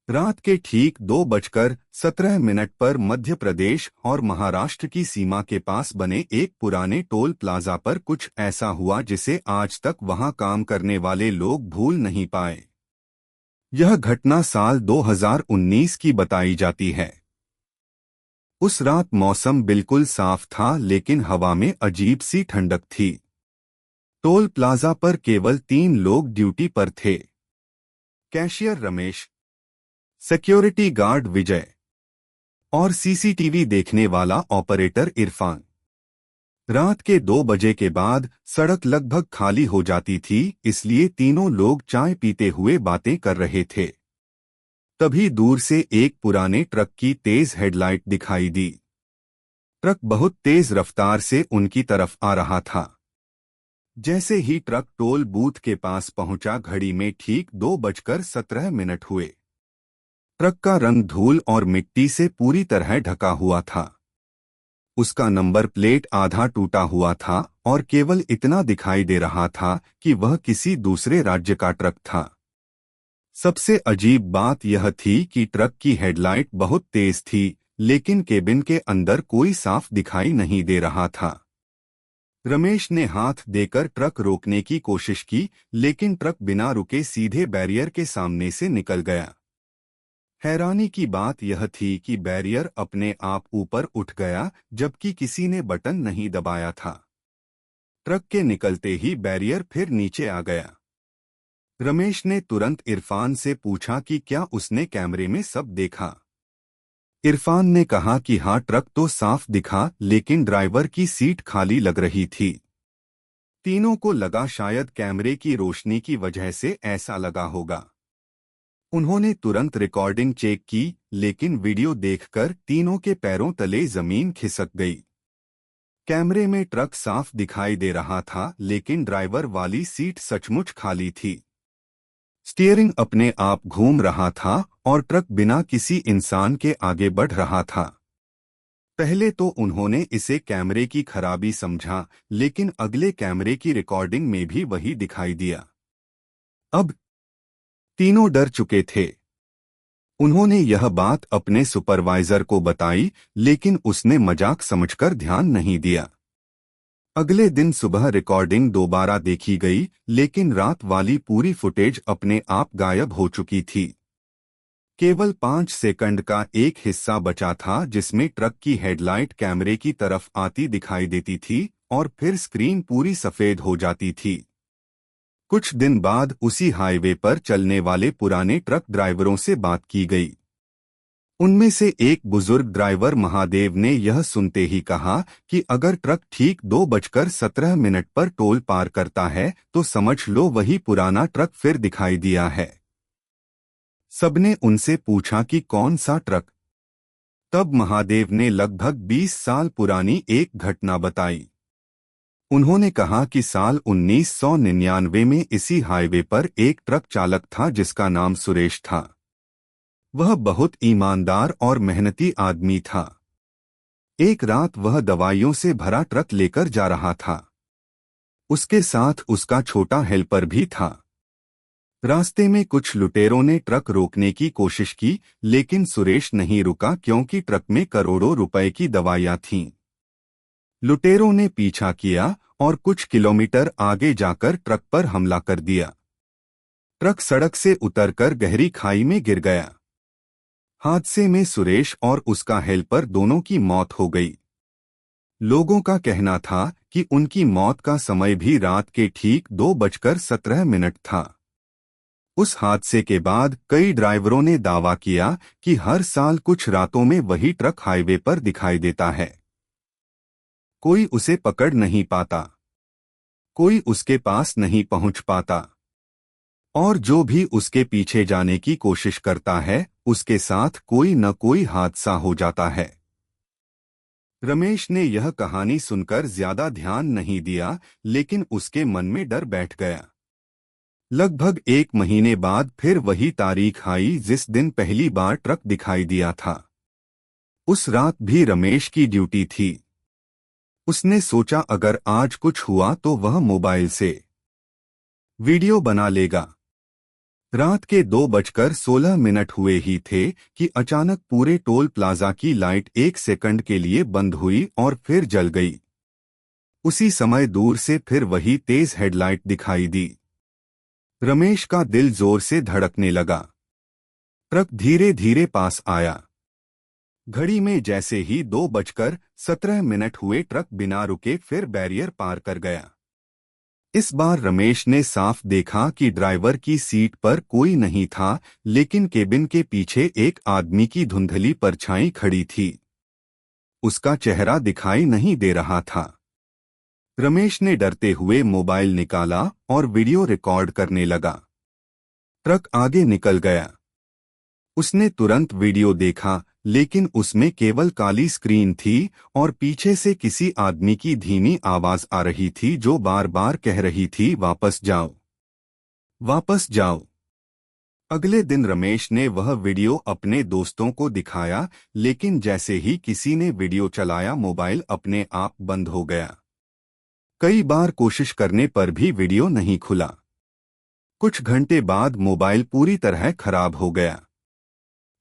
रात के ठीक 2:17 पर मध्य प्रदेश और महाराष्ट्र की सीमा के पास बने एक पुराने टोल प्लाजा पर कुछ ऐसा हुआ जिसे आज तक वहां काम करने वाले लोग भूल नहीं पाए। यह घटना साल 2019 की बताई जाती है। उस रात मौसम बिल्कुल साफ था, लेकिन हवा में अजीब सी ठंडक थी। टोल प्लाजा पर केवल 3 लोग ड्यूटी पर थे। कैशियर रमेश, सिक्योरिटी गार्ड विजय और सीसीटीवी देखने वाला ऑपरेटर इरफान। रात के 2 बजे के बाद सड़क लगभग खाली हो जाती थी, इसलिए तीनों लोग चाय पीते हुए बातें कर रहे थे। तभी दूर से एक पुराने ट्रक की तेज हेडलाइट दिखाई दी। ट्रक बहुत तेज रफ्तार से उनकी तरफ आ रहा था। जैसे ही ट्रक टोल बूथ के पास पहुंचा, घड़ी में ठीक 2:17 हुए। ट्रक का रंग धूल और मिट्टी से पूरी तरह ढका हुआ था। उसका नंबर प्लेट आधा टूटा हुआ था और केवल इतना दिखाई दे रहा था कि वह किसी दूसरे राज्य का ट्रक था। सबसे अजीब बात यह थी कि ट्रक की हेडलाइट बहुत तेज थी, लेकिन केबिन के अंदर कोई साफ दिखाई नहीं दे रहा था। रमेश ने हाथ देकर ट्रक रोकने की कोशिश की, लेकिन ट्रक बिना रुके सीधे बैरियर के सामने से निकल गया। हैरानी की बात यह थी कि बैरियर अपने आप ऊपर उठ गया, जबकि किसी ने बटन नहीं दबाया था। ट्रक के निकलते ही बैरियर फिर नीचे आ गया। रमेश ने तुरंत इरफान से पूछा कि क्या उसने कैमरे में सब देखा। इरफान ने कहा कि हाँ, ट्रक तो साफ दिखा, लेकिन ड्राइवर की सीट खाली लग रही थी। तीनों को लगा शायद कैमरे की रोशनी की वजह से ऐसा लगा होगा। उन्होंने तुरंत रिकॉर्डिंग चेक की, लेकिन वीडियो देखकर तीनों के पैरों तले जमीन खिसक गई। कैमरे में ट्रक साफ दिखाई दे रहा था, लेकिन ड्राइवर वाली सीट सचमुच खाली थी। स्टीयरिंग अपने आप घूम रहा था और ट्रक बिना किसी इंसान के आगे बढ़ रहा था। पहले तो उन्होंने इसे कैमरे की खराबी समझा, लेकिन अगले कैमरे की रिकॉर्डिंग में भी वही दिखाई दिया। अब तीनों डर चुके थे। उन्होंने यह बात अपने सुपरवाइजर को बताई, लेकिन उसने मजाक समझकर ध्यान नहीं दिया। अगले दिन सुबह रिकॉर्डिंग दोबारा देखी गई, लेकिन रात वाली पूरी फुटेज अपने आप गायब हो चुकी थी। केवल 5 सेकंड का एक हिस्सा बचा था, जिसमें ट्रक की हेडलाइट कैमरे की तरफ आती दिखाई देती थी और फिर स्क्रीन पूरी सफेद हो जाती थी। कुछ दिन बाद उसी हाईवे पर चलने वाले पुराने ट्रक ड्राइवरों से बात की गई। उनमें से एक बुजुर्ग ड्राइवर महादेव ने यह सुनते ही कहा कि अगर ट्रक ठीक 2:17 पर टोल पार करता है तो समझ लो वही पुराना ट्रक फिर दिखाई दिया है। सबने उनसे पूछा कि कौन सा ट्रक। तब महादेव ने लगभग 20 साल पुरानी एक घटना बताई। उन्होंने कहा कि साल 1999 में इसी हाईवे पर एक ट्रक चालक था जिसका नाम सुरेश था। वह बहुत ईमानदार और मेहनती आदमी था। एक रात वह दवाइयों से भरा ट्रक लेकर जा रहा था। उसके साथ उसका छोटा हेल्पर भी था। रास्ते में कुछ लुटेरों ने ट्रक रोकने की कोशिश की, लेकिन सुरेश नहीं रुका क्योंकि ट्रक में करोड़ों रुपए की दवाइयां थीं। लुटेरों ने पीछा किया और कुछ किलोमीटर आगे जाकर ट्रक पर हमला कर दिया। ट्रक सड़क से उतरकर गहरी खाई में गिर गया। हादसे में सुरेश और उसका हेल्पर दोनों की मौत हो गई। लोगों का कहना था कि उनकी मौत का समय भी रात के ठीक 2:17 था। उस हादसे के बाद कई ड्राइवरों ने दावा किया कि हर साल कुछ रातों में वही ट्रक हाईवे पर दिखाई देता है। कोई उसे पकड़ नहीं पाता, कोई उसके पास नहीं पहुंच पाता, और जो भी उसके पीछे जाने की कोशिश करता है उसके साथ कोई न कोई हादसा हो जाता है। रमेश ने यह कहानी सुनकर ज्यादा ध्यान नहीं दिया, लेकिन उसके मन में डर बैठ गया। लगभग 1 महीने बाद फिर वही तारीख आई जिस दिन पहली बार ट्रक दिखाई दिया था। उस रात भी रमेश की ड्यूटी थी। उसने सोचा अगर आज कुछ हुआ तो वह मोबाइल से वीडियो बना लेगा। रात के 2:16 हुए ही थे कि अचानक पूरे टोल प्लाजा की लाइट 1 सेकंड के लिए बंद हुई और फिर जल गई। उसी समय दूर से फिर वही तेज हेडलाइट दिखाई दी। रमेश का दिल जोर से धड़कने लगा। ट्रक धीरे धीरे पास आया। घड़ी में जैसे ही 2:17 हुए, ट्रक बिना रुके फिर बैरियर पार कर गया। इस बार रमेश ने साफ देखा कि ड्राइवर की सीट पर कोई नहीं था, लेकिन केबिन के पीछे एक आदमी की धुंधली परछाई खड़ी थी। उसका चेहरा दिखाई नहीं दे रहा था। रमेश ने डरते हुए मोबाइल निकाला और वीडियो रिकॉर्ड करने लगा। ट्रक आगे निकल गया। उसने तुरंत वीडियो देखा, लेकिन उसमें केवल काली स्क्रीन थी और पीछे से किसी आदमी की धीमी आवाज आ रही थी जो बार बार कह रही थी, वापस जाओ, वापस जाओ। अगले दिन रमेश ने वह वीडियो अपने दोस्तों को दिखाया, लेकिन जैसे ही किसी ने वीडियो चलाया, मोबाइल अपने आप बंद हो गया। कई बार कोशिश करने पर भी वीडियो नहीं खुला। कुछ घंटे बाद मोबाइल पूरी तरह खराब हो गया।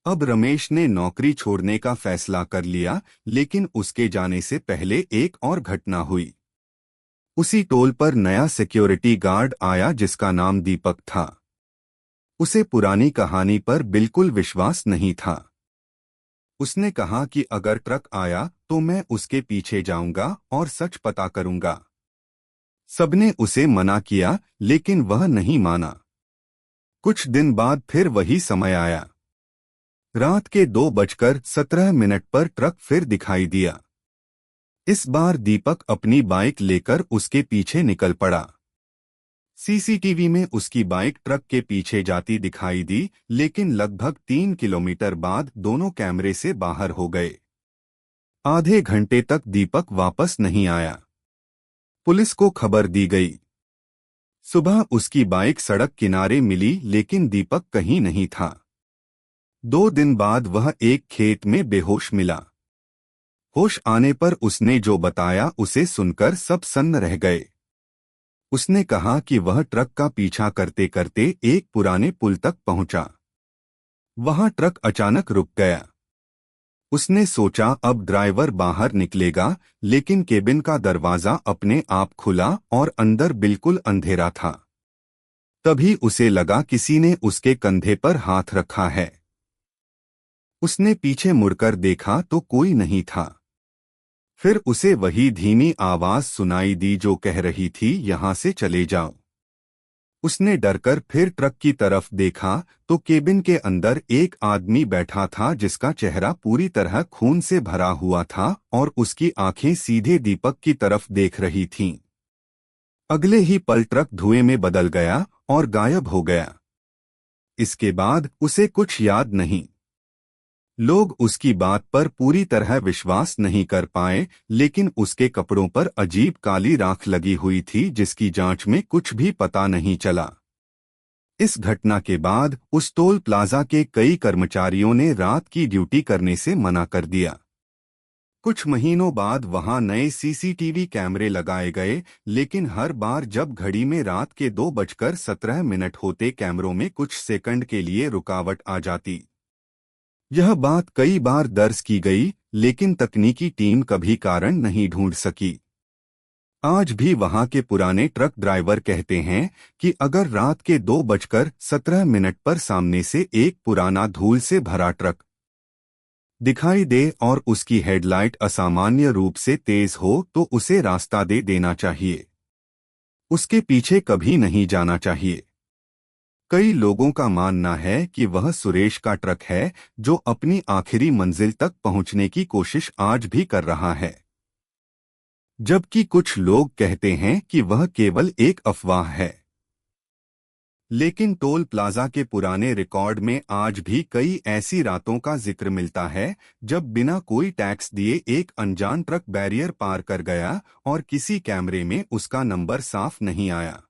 अब रमेश ने नौकरी छोड़ने का फैसला कर लिया, लेकिन उसके जाने से पहले एक और घटना हुई। उसी टोल पर नया सिक्योरिटी गार्ड आया जिसका नाम दीपक था। उसे पुरानी कहानी पर बिल्कुल विश्वास नहीं था। उसने कहा कि अगर ट्रक आया तो मैं उसके पीछे जाऊंगा और सच पता करूंगा। सबने उसे मना किया, लेकिन वह नहीं माना। कुछ दिन बाद फिर वही समय आया। रात के 2:17 पर ट्रक फिर दिखाई दिया। इस बार दीपक अपनी बाइक लेकर उसके पीछे निकल पड़ा। सीसीटीवी में उसकी बाइक ट्रक के पीछे जाती दिखाई दी, लेकिन लगभग 3 किलोमीटर बाद दोनों कैमरे से बाहर हो गए। आधे घंटे तक दीपक वापस नहीं आया। पुलिस को खबर दी गई। सुबह उसकी बाइक सड़क किनारे मिली, लेकिन दीपक कहीं नहीं था। 2 दिन बाद वह एक खेत में बेहोश मिला। होश आने पर उसने जो बताया उसे सुनकर सब सन्न रह गए। उसने कहा कि वह ट्रक का पीछा करते करते एक पुराने पुल तक पहुंचा। वहां ट्रक अचानक रुक गया। उसने सोचा अब ड्राइवर बाहर निकलेगा, लेकिन केबिन का दरवाजा अपने आप खुला और अंदर बिल्कुल अंधेरा था। तभी उसे लगा किसी ने उसके कंधे पर हाथ रखा है। उसने पीछे मुड़कर देखा तो कोई नहीं था। फिर उसे वही धीमी आवाज सुनाई दी जो कह रही थी, यहां से चले जाओ। उसने डरकर फिर ट्रक की तरफ देखा तो केबिन के अंदर एक आदमी बैठा था जिसका चेहरा पूरी तरह खून से भरा हुआ था और उसकी आंखें सीधे दीपक की तरफ देख रही थीं। अगले ही पल ट्रक धुएं में बदल गया और गायब हो गया। इसके बाद उसे कुछ याद नहीं। लोग उसकी बात पर पूरी तरह विश्वास नहीं कर पाए, लेकिन उसके कपड़ों पर अजीब काली राख लगी हुई थी जिसकी जांच में कुछ भी पता नहीं चला। इस घटना के बाद उस टोल प्लाजा के कई कर्मचारियों ने रात की ड्यूटी करने से मना कर दिया। कुछ महीनों बाद वहां नए सीसीटीवी कैमरे लगाए गए, लेकिन हर बार जब घड़ी में रात के 2:17 होते, कैमरों में कुछ सेकंड के लिए रुकावट आ जाती। यह बात कई बार दर्ज की गई, लेकिन तकनीकी टीम कभी कारण नहीं ढूंढ सकी। आज भी वहां के पुराने ट्रक ड्राइवर कहते हैं कि अगर रात के 2:17 पर सामने से एक पुराना धूल से भरा ट्रक दिखाई दे और उसकी हेडलाइट असामान्य रूप से तेज हो तो उसे रास्ता दे देना चाहिए। उसके पीछे कभी नहीं जाना चाहिए। कई लोगों का मानना है कि वह सुरेश का ट्रक है जो अपनी आखिरी मंजिल तक पहुंचने की कोशिश आज भी कर रहा है, जबकि कुछ लोग कहते हैं कि वह केवल एक अफवाह है। लेकिन टोल प्लाजा के पुराने रिकॉर्ड में आज भी कई ऐसी रातों का जिक्र मिलता है जब बिना कोई टैक्स दिए एक अनजान ट्रक बैरियर पार कर गया और किसी कैमरे में उसका नंबर साफ नहीं आया।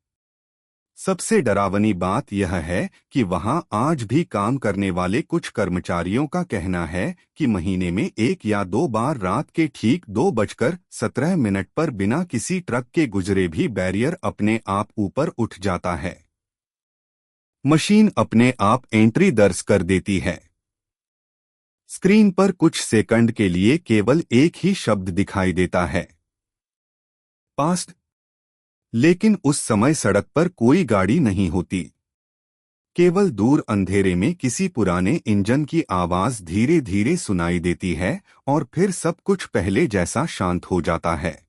सबसे डरावनी बात यह है कि वहां आज भी काम करने वाले कुछ कर्मचारियों का कहना है कि महीने में 1 या 2 बार रात के ठीक 2:17 पर बिना किसी ट्रक के गुजरे भी बैरियर अपने आप ऊपर उठ जाता है। मशीन अपने आप एंट्री दर्ज कर देती है। स्क्रीन पर कुछ सेकंड के लिए केवल एक ही शब्द दिखाई देता है, पास्ट। लेकिन उस समय सड़क पर कोई गाड़ी नहीं होती। केवल दूर अंधेरे में किसी पुराने इंजन की आवाज धीरे धीरे सुनाई देती है और फिर सब कुछ पहले जैसा शांत हो जाता है।